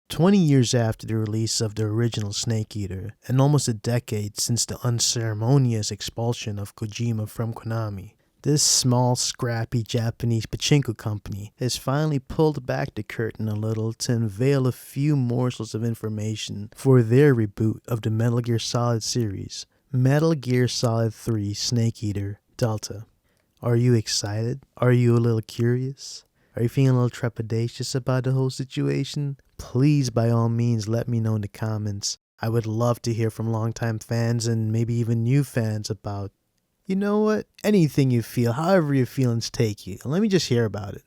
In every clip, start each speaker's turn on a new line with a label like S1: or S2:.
S1: 20 years after the release of the original Snake Eater, and almost a decade since the unceremonious expulsion of Kojima from Konami, this small, scrappy Japanese pachinko company has finally pulled back the curtain a little to unveil a few morsels of information for their reboot of the Metal Gear Solid series, Metal Gear Solid 3 Snake Eater Delta. Are you excited? Are you a little curious? Are you feeling a little trepidatious about the whole situation? Please, by all means, let me know in the comments. I would love to hear from longtime fans and maybe even new fans about, you know what, anything you feel, however your feelings take you. Let me just hear about it.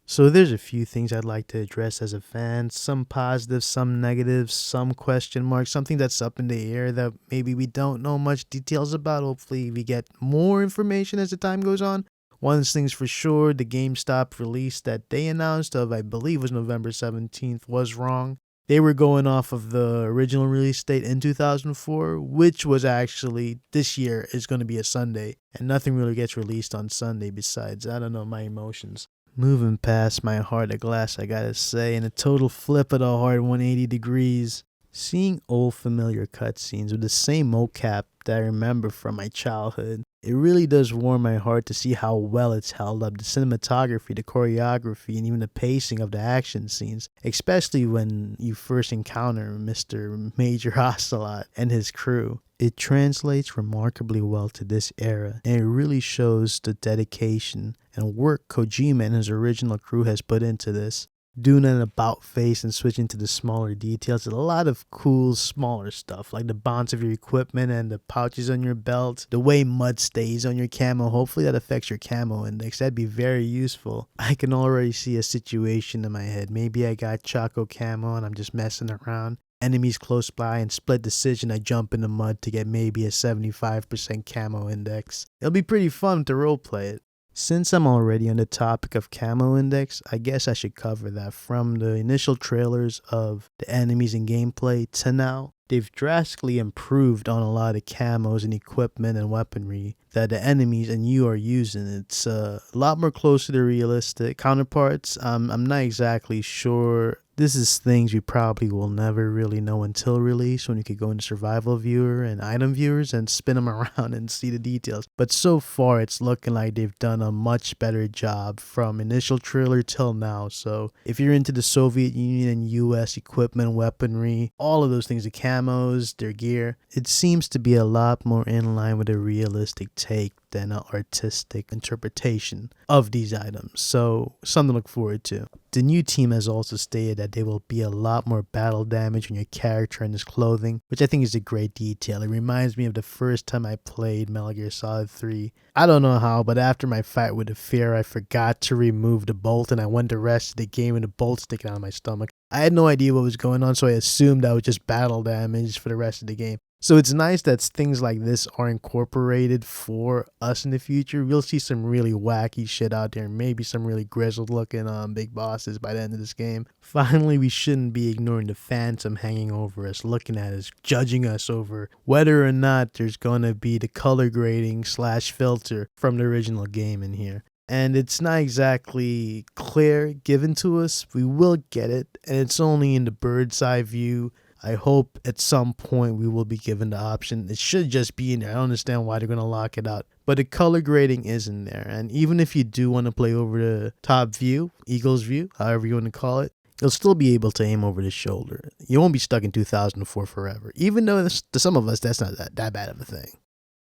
S1: So there's a few things I'd like to address as a fan, some positives, some negatives, some question marks, something that's up in the air that maybe we don't know much details about. Hopefully we get more information as the time goes on. One thing's for sure, the GameStop release that they announced of, I believe was November 17th, was wrong. They were going off of the original release date in 2004, which was actually, this year is going to be a Sunday, and nothing really gets released on Sunday besides, I don't know, my emotions. Moving past my heart of glass, I gotta say, and a total flip of the heart 180 degrees. Seeing old familiar cutscenes with the same mocap that I remember from my childhood, it really does warm my heart to see how well it's held up. The cinematography, the choreography, and even the pacing of the action scenes, especially when you first encounter Mr. Major Ocelot and his crew. It translates remarkably well to this era, and it really shows the dedication and work Kojima and his original crew has put into this. Doing an about face and switching to the smaller details. A lot of cool smaller stuff like the bonds of your equipment and the pouches on your belt. The way mud stays on your camo. Hopefully that affects your camo index. That'd be very useful. I can already see a situation in my head. Maybe I got Choco camo and I'm just messing around. Enemies close by and split decision I jump in the mud to get maybe a 75% camo index. It'll be pretty fun to roleplay it. Since I'm already on the topic of camo index, I guess I should cover that. From the initial trailers of the enemies and gameplay to now, they've drastically improved on a lot of camos and equipment and weaponry that the enemies and you are using. It's a lot more close to the realistic counterparts. I'm not exactly sure. This is things we probably will never really know until release, when you could go into survival viewer and item viewers and spin them around and see the details. But so far it's looking like they've done a much better job from initial trailer till now. So if you're into the Soviet Union and US equipment, weaponry, all of those things, the camos, their gear, it seems to be a lot more in line with a realistic take than an artistic interpretation of these items. So something to look forward to. The new team has also stated that there will be a lot more battle damage on your character and his clothing, which I think is a great detail. It reminds me of the first time I played Metal Gear Solid 3. I don't know how, but after my fight with the Fear, I forgot to remove the bolt and I went the rest of the game with the bolt sticking out of my stomach. I had no idea what was going on, so I assumed that was just battle damage for the rest of the game. So it's nice that things like this are incorporated for us in the future. We'll see some really wacky shit out there, and maybe some really grizzled looking big bosses by the end of this game. Finally, we shouldn't be ignoring the phantom hanging over us, looking at us, judging us over whether or not there's gonna be the color grading / filter from the original game in here. And it's not exactly clear given to us. We will get it, and it's only in the bird's eye view. I hope at some point we will be given the option. It should just be in there. I don't understand why they're going to lock it out. But the color grading is in there. And even if you do want to play over the top view, Eagle's view, however you want to call it, you'll still be able to aim over the shoulder. You won't be stuck in 2004 forever. Even though to some of us, that's not that bad of a thing.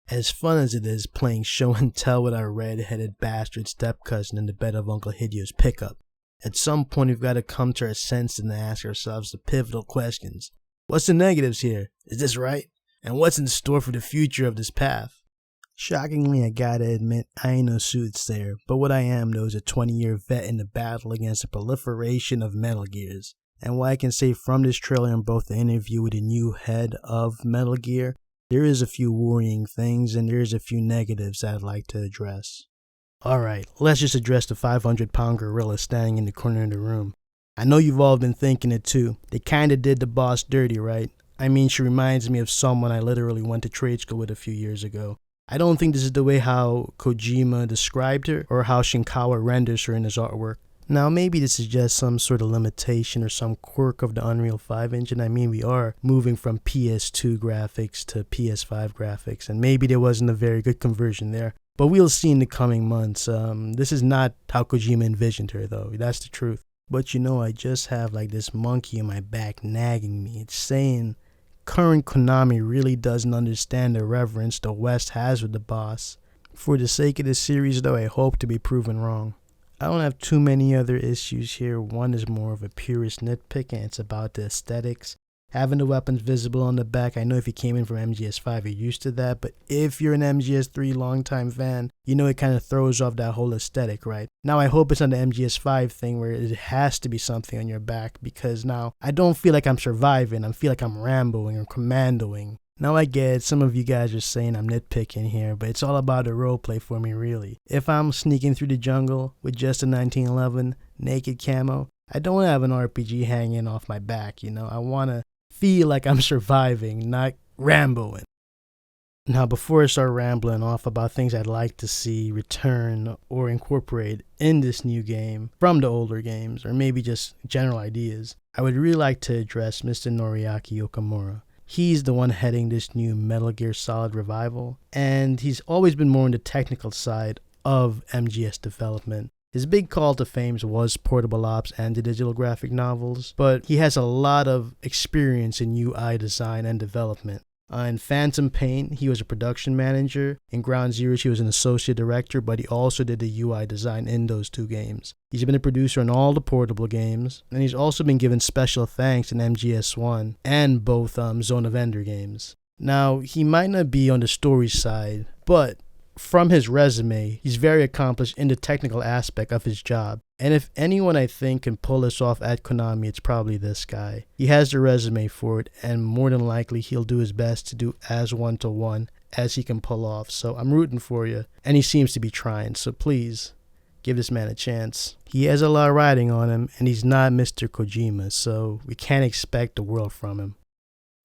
S1: As fun as it is playing show and tell with our red-headed bastard step-cousin in the bed of Uncle Hideo's pickup, at some point we've got to come to our senses and ask ourselves the pivotal questions. What's the negatives here? Is this right? And what's in store for the future of this path? Shockingly, I gotta admit, I ain't no soothsayer, but what I am though is a 20-year vet in the battle against the proliferation of Metal Gears. And what I can say from this trailer and both the interview with the new head of Metal Gear, there is a few worrying things and there is a few negatives I'd like to address. Alright, let's just address the 500-pound gorilla standing in the corner of the room. I know you've all been thinking it too. They kinda did the boss dirty, right? I mean, she reminds me of someone I literally went to trade school with a few years ago. I don't think this is the way how Kojima described her or how Shinkawa renders her in his artwork. Now, maybe this is just some sort of limitation or some quirk of the Unreal 5 engine. I mean, we are moving from PS2 graphics to PS5 graphics, and maybe there wasn't a very good conversion there. But we'll see in the coming months. This is not how Kojima envisioned her, though. That's the truth. But I just have like this monkey in my back nagging me. It's saying current Konami really doesn't understand the reverence the West has with the boss. For the sake of this series, though, I hope to be proven wrong. I don't have too many other issues here. One is more of a purist nitpick, and it's about the aesthetics. Having the weapons visible on the back, I know if you came in from MGS5, you're used to that, but if you're an MGS3 longtime fan, it kind of throws off that whole aesthetic, right? Now, I hope it's not the MGS5 thing where it has to be something on your back, because now I don't feel like I'm surviving. I feel like I'm Ramboing or commandoing. Now I get it, some of you guys are saying I'm nitpicking here, but it's all about the roleplay for me, really. If I'm sneaking through the jungle with just a 1911 naked camo, I don't have an RPG hanging off my back, I want to feel like I'm surviving, not Ramboing. Now, before I start rambling off about things I'd like to see return or incorporate in this new game from the older games, or maybe just general ideas, I would really like to address Mr. Noriaki Yokomura. He's the one heading this new Metal Gear Solid revival, and he's always been more on the technical side of MGS development. His big call to fame was Portable Ops and the digital graphic novels, but he has a lot of experience in UI design and development. In Phantom Pain, he was a production manager. In Ground Zero, he was an associate director, but he also did the UI design in those two games. He's been a producer on all the Portable games, and he's also been given special thanks in MGS1 and both Zone of Ender games. Now, he might not be on the story side, but from his resume, he's very accomplished in the technical aspect of his job. And if anyone I think can pull this off at Konami, it's probably this guy. He has the resume for it, and more than likely he'll do his best to do as one-to-one as he can pull off. So I'm rooting for you, and he seems to be trying, so please give this man a chance. He has a lot riding on him, and he's not Mr. Kojima, so we can't expect the world from him.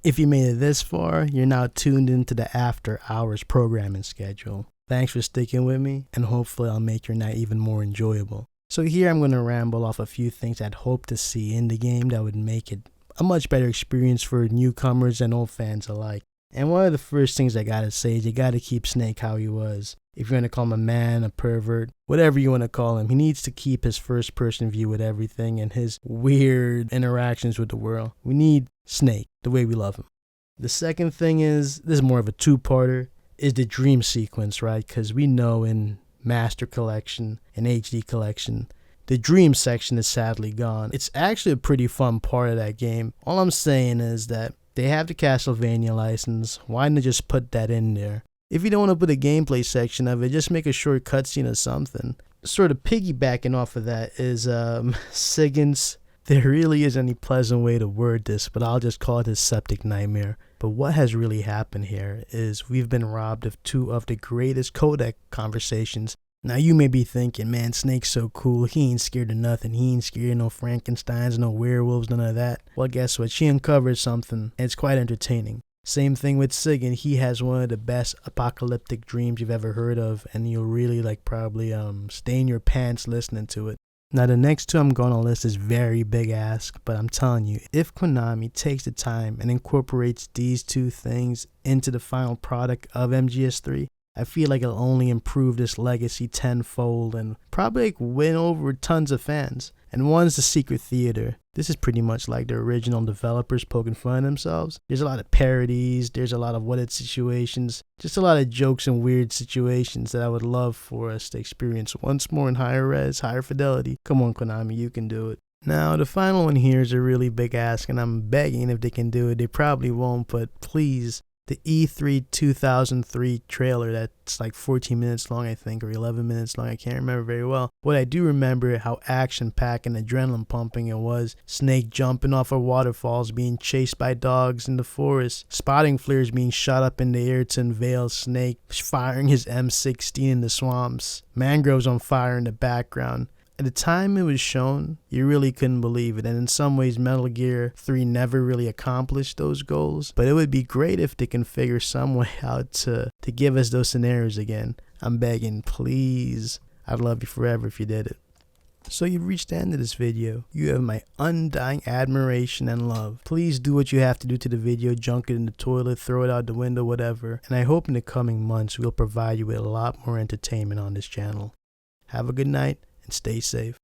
S1: If you made it this far, you're now tuned into the After Hours programming schedule. Thanks for sticking with me, and hopefully I'll make your night even more enjoyable. So here I'm going to ramble off a few things I'd hope to see in the game that would make it a much better experience for newcomers and old fans alike. And one of the first things I gotta say is you gotta keep Snake how he was. If you're going to call him a man, a pervert, whatever you want to call him, he needs to keep his first person view with everything and his weird interactions with the world. We need Snake the way we love him. The second thing is, this is more of a two-parter, is the dream sequence, right? Because we know in Master Collection and HD Collection, the dream section is sadly gone. It's actually a pretty fun part of that game. All I'm saying is that they have the Castlevania license. Why not just put that in there? If you don't want to put a gameplay section of it, just make a short cutscene or something. Sort of piggybacking off of that is Sigyn's. There really isn't any pleasant way to word this, but I'll just call it his septic nightmare. But what has really happened here is we've been robbed of two of the greatest codec conversations. Now you may be thinking, man, Snake's so cool, he ain't scared of nothing, he ain't scared of no Frankensteins, no werewolves, none of that. Well, guess what, she uncovered something, and it's quite entertaining. Same thing with Sigyn, he has one of the best apocalyptic dreams you've ever heard of, and you'll really probably stain your pants listening to it. Now the next two I'm going to list is very big ask, but I'm telling you, if Konami takes the time and incorporates these two things into the final product of MGS3, I feel like it'll only improve this legacy tenfold and probably win over tons of fans. And one's the Secret Theater. This is pretty much like the original developers poking fun at themselves. There's a lot of parodies, there's a lot of what-if situations, just a lot of jokes and weird situations that I would love for us to experience once more in higher res, higher fidelity. Come on, Konami, you can do it. Now, the final one here is a really big ask, and I'm begging if they can do it. They probably won't, but please. The E3 2003 trailer that's 14 minutes long, I think, or 11 minutes long. I can't remember very well. What I do remember how action-packed and adrenaline pumping it was. Snake jumping off of waterfalls, being chased by dogs in the forest, spotting flares being shot up in the air to unveil Snake, firing his M16 in the swamps, mangroves on fire in the background. At the time it was shown, you really couldn't believe it, and in some ways Metal Gear 3 never really accomplished those goals, but it would be great if they can figure some way out to give us those scenarios again. I'm begging, please. I'd love you forever if you did it. So you've reached the end of this video. You have my undying admiration and love. Please do what you have to do to the video, junk it in the toilet, throw it out the window, whatever. And I hope in the coming months we'll provide you with a lot more entertainment on this channel. Have a good night and stay safe.